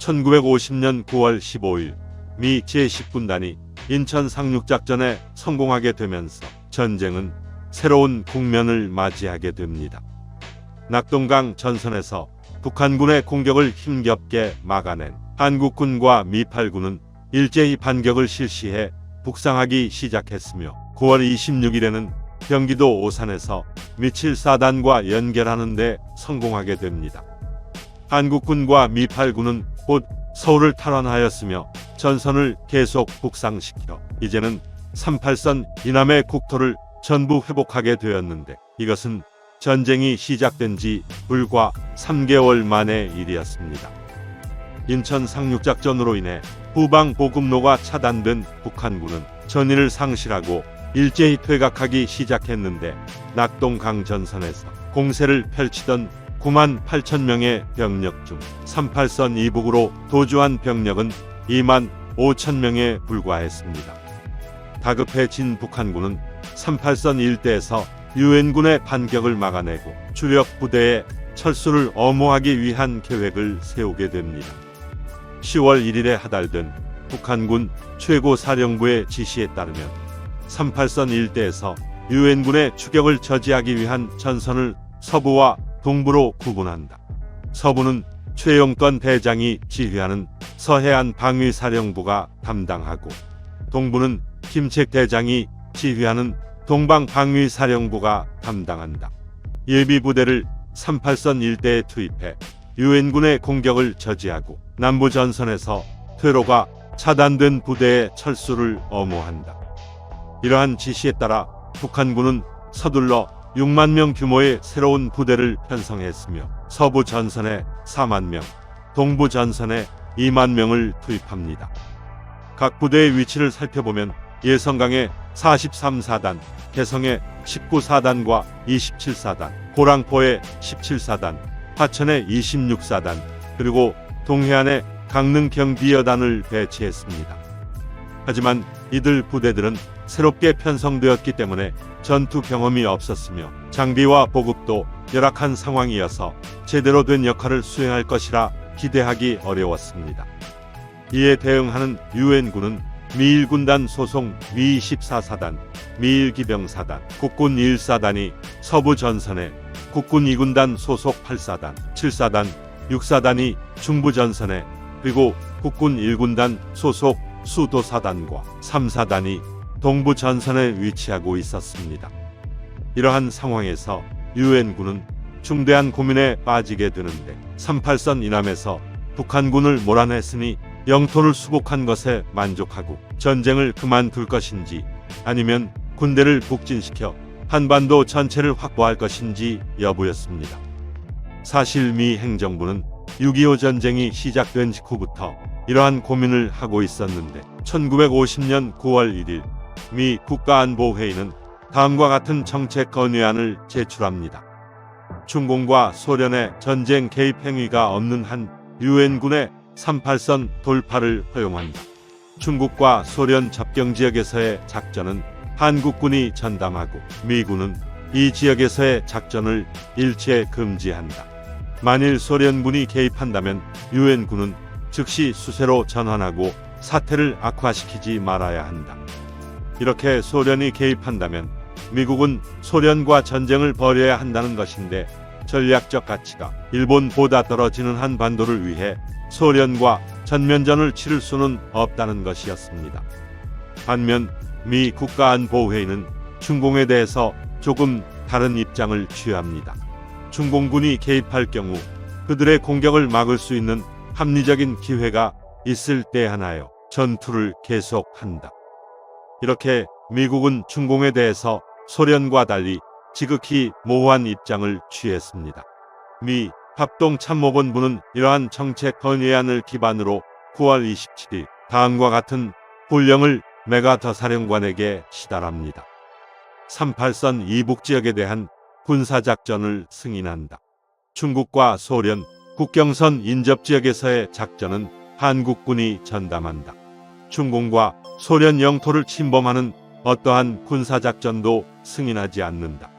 1950년 9월 15일 미 제10군단이 인천 상륙작전에 성공하게 되면서 전쟁은 새로운 국면을 맞이하게 됩니다. 낙동강 전선에서 북한군의 공격을 힘겹게 막아낸 한국군과 미8군은 일제히 반격을 실시해 북상하기 시작했으며 9월 26일에는 경기도 오산에서 미7사단과 연결하는 데 성공하게 됩니다. 한국군과 미8군은 곧 서울을 탈환하였으며 전선을 계속 북상시켜 이제는 38선 이남의 국토를 전부 회복하게 되었는데 이것은 전쟁이 시작된 지 불과 3개월 만의 일이었습니다. 인천 상륙작전으로 인해 후방 보급로가 차단된 북한군은 전의를 상실하고 일제히 퇴각하기 시작했는데 낙동강 전선에서 공세를 펼치던 9만 8천 명의 병력 중 38선 이북으로 도주한 병력은 2만 5천 명에 불과했습니다. 다급해진 북한군은 38선 일대에서 유엔군의 반격을 막아내고 주력 부대의 철수를 엄호하기 위한 계획을 세우게 됩니다. 10월 1일에 하달된 북한군 최고사령부의 지시에 따르면 38선 일대에서 유엔군의 추격을 저지하기 위한 전선을 서부와 동부로 구분한다. 서부는 최용건 대장이 지휘하는 서해안 방위사령부가 담당하고 동부는 김책 대장이 지휘하는 동방방위사령부가 담당한다. 예비부대를 38선 일대에 투입해 유엔군의 공격을 저지하고 남부전선에서 퇴로가 차단된 부대의 철수를 엄호한다. 이러한 지시에 따라 북한군은 서둘러 6만 명 규모의 새로운 부대를 편성했으며 서부 전선에 4만 명, 동부 전선에 2만 명을 투입합니다. 각 부대의 위치를 살펴보면 예성강의 43사단, 개성의 19사단과 27사단, 고랑포의 17사단, 화천의 26사단, 그리고 동해안의 강릉 경비여단을 배치했습니다. 하지만 이들 부대들은 새롭게 편성되었기 때문에 전투 경험이 없었으며 장비와 보급도 열악한 상황이어서 제대로 된 역할을 수행할 것이라 기대하기 어려웠습니다. 이에 대응하는 유엔군은 미1군단 소속 미24사단, 미1기병사단, 국군 1사단이 서부 전선에 국군 2군단 소속 8사단, 7사단, 6사단이 중부 전선에 그리고 국군 1군단 소속 수도사단과 3사단이 동부 전선에 위치하고 있었습니다. 이러한 상황에서 유엔군은 중대한 고민에 빠지게 되는데 38선 이남에서 북한군을 몰아냈으니 영토를 수복한 것에 만족하고 전쟁을 그만둘 것인지 아니면 군대를 북진시켜 한반도 전체를 확보할 것인지 여부였습니다. 사실 미 행정부는 6.25 전쟁이 시작된 직후부터 이러한 고민을 하고 있었는데 1950년 9월 1일 미 국가안보회의는 다음과 같은 정책 건의안을 제출합니다. 중공과 소련의 전쟁 개입 행위가 없는 한 유엔군의 38선 돌파를 허용한다. 중국과 소련 접경지역에서의 작전은 한국군이 전담하고 미군은 이 지역에서의 작전을 일체 금지한다. 만일 소련군이 개입한다면 유엔군은 즉시 수세로 전환하고 사태를 악화시키지 말아야 한다. 이렇게 소련이 개입한다면 미국은 소련과 전쟁을 벌여야 한다는 것인데 전략적 가치가 일본보다 떨어지는 한반도를 위해 소련과 전면전을 치를 수는 없다는 것이었습니다. 반면 미 국가안보회의는 중공에 대해서 조금 다른 입장을 취합니다. 중공군이 개입할 경우 그들의 공격을 막을 수 있는 합리적인 기회가 있을 때 하나여 전투를 계속한다. 이렇게 미국은 중공에 대해서 소련과 달리 지극히 모호한 입장을 취했습니다. 미 합동참모본부는 이러한 정책 건의안을 기반으로 9월 27일 다음과 같은 훈령을 메가더 사령관에게 시달합니다. 38선 이북 지역에 대한 군사작전을 승인한다. 중국과 소련 국경선 인접지역에서의 작전은 한국군이 전담한다. 중공과 소련 영토를 침범하는 어떠한 군사작전도 승인하지 않는다.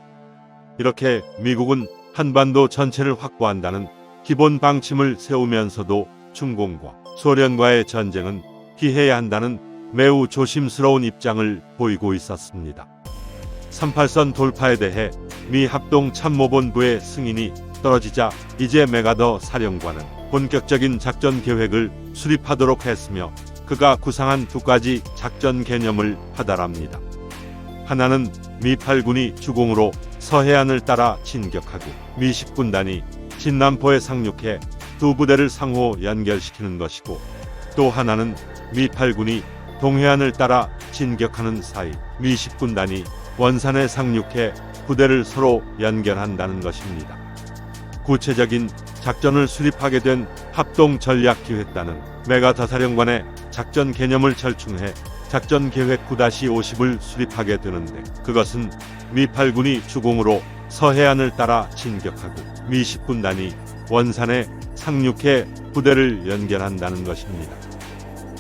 이렇게 미국은 한반도 전체를 확보한다는 기본 방침을 세우면서도 중공과 소련과의 전쟁은 피해야 한다는 매우 조심스러운 입장을 보이고 있었습니다. 38선 돌파에 대해 미 합동참모본부의 승인이 떨어지자 이제 맥아더 사령관은 본격적인 작전 계획을 수립하도록 했으며 그가 구상한 두 가지 작전 개념을 하달합니다. 하나는 미 8군이 주공으로 서해안을 따라 진격하고 미 10군단이 진남포에 상륙해 두 부대를 상호 연결시키는 것이고, 또 하나는 미 8군이 동해안을 따라 진격하는 사이 미 10군단이 원산에 상륙해 부대를 서로 연결한다는 것입니다. 구체적인 작전을 수립하게 된 합동전략기획단은 맥아더 사령관의 작전 개념을 절충해 작전 계획 9-50을 수립하게 되는데, 그것은 미 8군이 주공으로 서해안을 따라 진격하고 미 10군단이 원산에 상륙해 부대를 연결한다는 것입니다.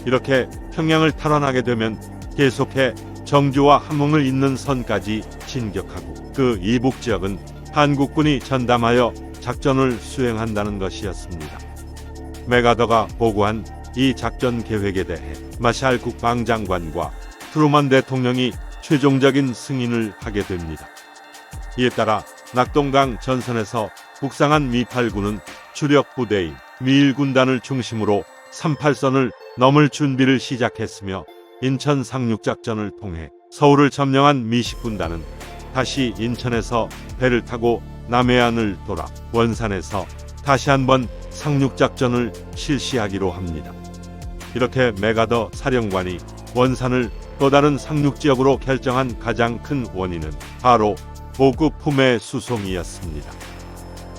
이렇게 평양을 탈환하게 되면 계속해 정주와 함흥을 잇는 선까지 진격하고 그 이북 지역은 한국군이 전담하여 작전을 수행한다는 것이었습니다. 맥아더가 보고한 이 작전 계획에 대해 마샬 국방장관과 트루먼 대통령이 최종적인 승인을 하게 됩니다. 이에 따라 낙동강 전선에서 북상한 미 8군은 주력 부대인 미 1군단을 중심으로 38선을 넘을 준비를 시작했으며, 인천 상륙작전을 통해 서울을 점령한 미 10군단은 다시 인천에서 배를 타고 남해안을 돌아 원산에서 다시 한번 상륙작전을 실시하기로 합니다. 이렇게 맥아더 사령관이 원산을 또 다른 상륙지역으로 결정한 가장 큰 원인은 바로 보급품의 수송이었습니다.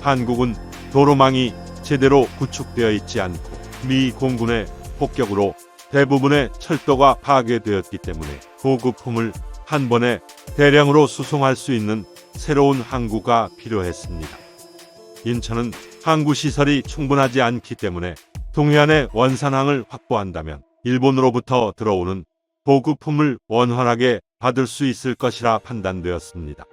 한국은 도로망이 제대로 구축되어 있지 않고 미 공군의 폭격으로 대부분의 철도가 파괴되었기 때문에 보급품을 한 번에 대량으로 수송할 수 있는 새로운 항구가 필요했습니다. 인천은 항구 시설이 충분하지 않기 때문에 동해안의 원산항을 확보한다면 일본으로부터 들어오는 보급품을 원활하게 받을 수 있을 것이라 판단되었습니다.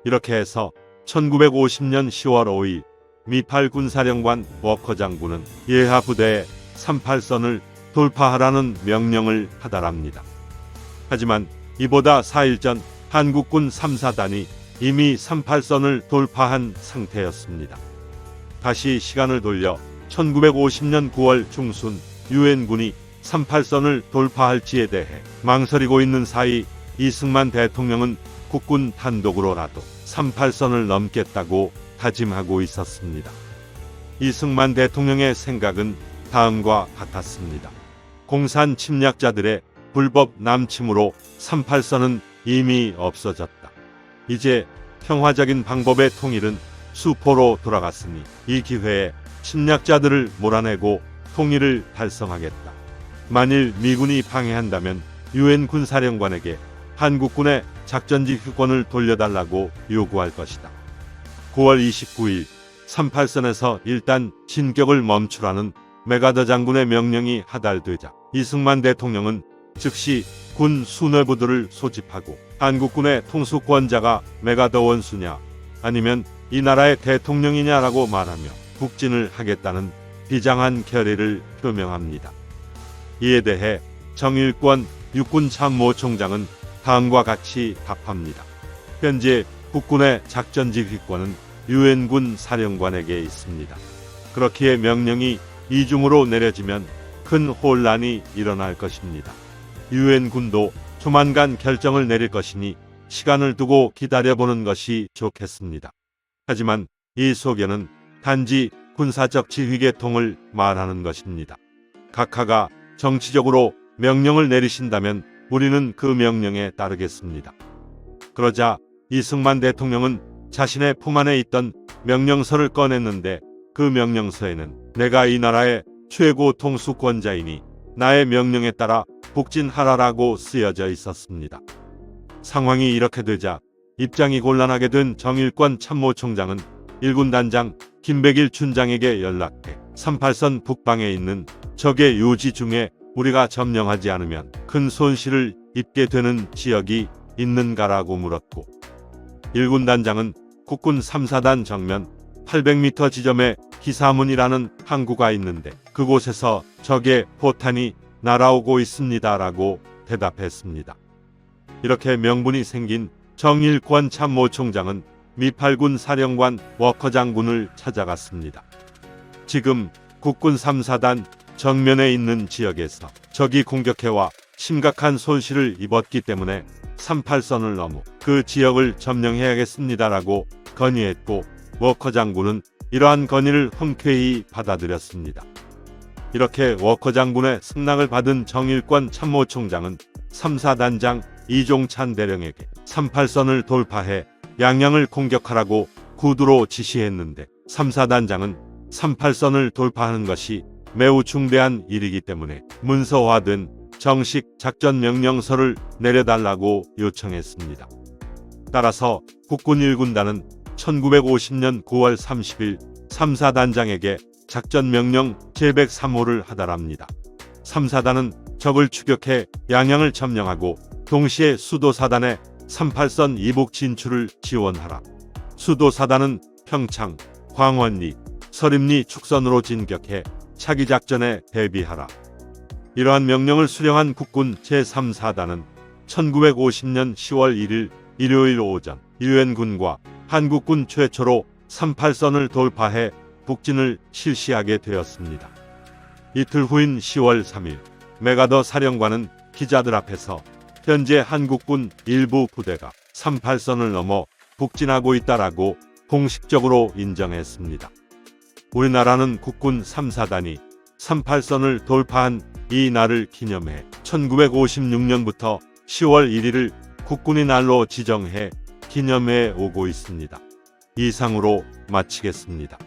이렇게 해서 1950년 10월 5일 미 8군 사령관 워커 장군은 예하 부대에 38선을 돌파하라는 명령을 하달합니다. 하지만 이보다 4일 전 한국군 3사단이 이미 38선을 돌파한 상태였습니다. 다시 시간을 돌려 1950년 9월 중순 유엔군이 38선을 돌파할지에 대해 망설이고 있는 사이 이승만 대통령은 국군 단독으로라도 38선을 넘겠다고 다짐하고 있었습니다. 이승만 대통령의 생각은 다음과 같았습니다. 공산 침략자들의 불법 남침으로 38선은 이미 없어졌다. 이제 평화적인 방법의 통일은 수포로 돌아갔으니 이 기회에 침략자들을 몰아내고 통일을 달성하겠다. 만일 미군이 방해한다면 유엔 군사령관에게 한국군의 작전지휘권을 돌려달라고 요구할 것이다. 9월 29일 38선에서 일단 진격을 멈추라는 맥아더 장군의 명령이 하달되자 이승만 대통령은 즉시 군 수뇌부들을 소집하고 한국군의 통수권자가 맥아더 원수냐 아니면 이 나라의 대통령이냐라고 말하며 북진을 하겠다는 비장한 결의를 표명합니다. 이에 대해 정일권 육군참모총장은 다음과 같이 답합니다. 현재 국군의 작전지휘권은 유엔군 사령관에게 있습니다. 그렇기에 명령이 이중으로 내려지면 큰 혼란이 일어날 것입니다. 유엔군도 조만간 결정을 내릴 것이니 시간을 두고 기다려보는 것이 좋겠습니다. 하지만 이 소견은 단지 군사적 지휘계통을 말하는 것입니다. 각하가 정치적으로 명령을 내리신다면 우리는 그 명령에 따르겠습니다. 그러자 이승만 대통령은 자신의 품 안에 있던 명령서를 꺼냈는데 그 명령서에는 내가 이 나라의 최고 통수권자이니 나의 명령에 따라 북진하라라고 쓰여져 있었습니다. 상황이 이렇게 되자 입장이 곤란하게 된 정일권 참모총장은 1군 단장 김백일 춘장에게 연락해 38선 북방에 있는 적의 요지 중에 우리가 점령하지 않으면 큰 손실을 입게 되는 지역이 있는가라고 물었고, 1군 단장은 국군 3사단 정면 800m 지점에 기사문이라는 항구가 있는데 그곳에서 적의 포탄이 날아오고 있습니다라고 대답했습니다. 이렇게 명분이 생긴 정일권 참모총장은 미팔군 사령관 워커 장군을 찾아갔습니다. 지금 국군 3사단 정면에 있는 지역에서 적이 공격해와 심각한 손실을 입었기 때문에 38선을 넘어 그 지역을 점령해야겠습니다라고 건의했고 워커 장군은 이러한 건의를 흔쾌히 받아들였습니다. 이렇게 워커 장군의 승낙을 받은 정일권 참모총장은 3사단장 이종찬 대령에게 38선을 돌파해 양양을 공격하라고 구두로 지시했는데 3사단장은 38선을 돌파하는 것이 매우 중대한 일이기 때문에 문서화된 정식 작전 명령서를 내려달라고 요청했습니다. 따라서 국군 1군단은 1950년 9월 30일 3사단장에게 작전명령 제103호를 하달합니다. 3사단은 적을 추격해 양양을 점령하고 동시에 수도사단의 38선 이북 진출을 지원하라. 수도사단은 평창, 광원리, 서림리 축선으로 진격해 차기 작전에 대비하라. 이러한 명령을 수령한 국군 제3사단은 1950년 10월 1일 일요일 오전 유엔군과 한국군 최초로 38선을 돌파해 북진을 실시하게 되었습니다. 이틀 후인 10월 3일 메가더 사령관은 기자들 앞에서 현재 한국군 일부 부대가 38선을 넘어 북진하고 있다라고 공식적으로 인정했습니다. 우리나라는 국군 3사단이 38선을 돌파한 이 날을 기념해 1956년부터 10월 1일을 국군의 날로 지정해 기념해 오고 있습니다. 이상으로 마치겠습니다.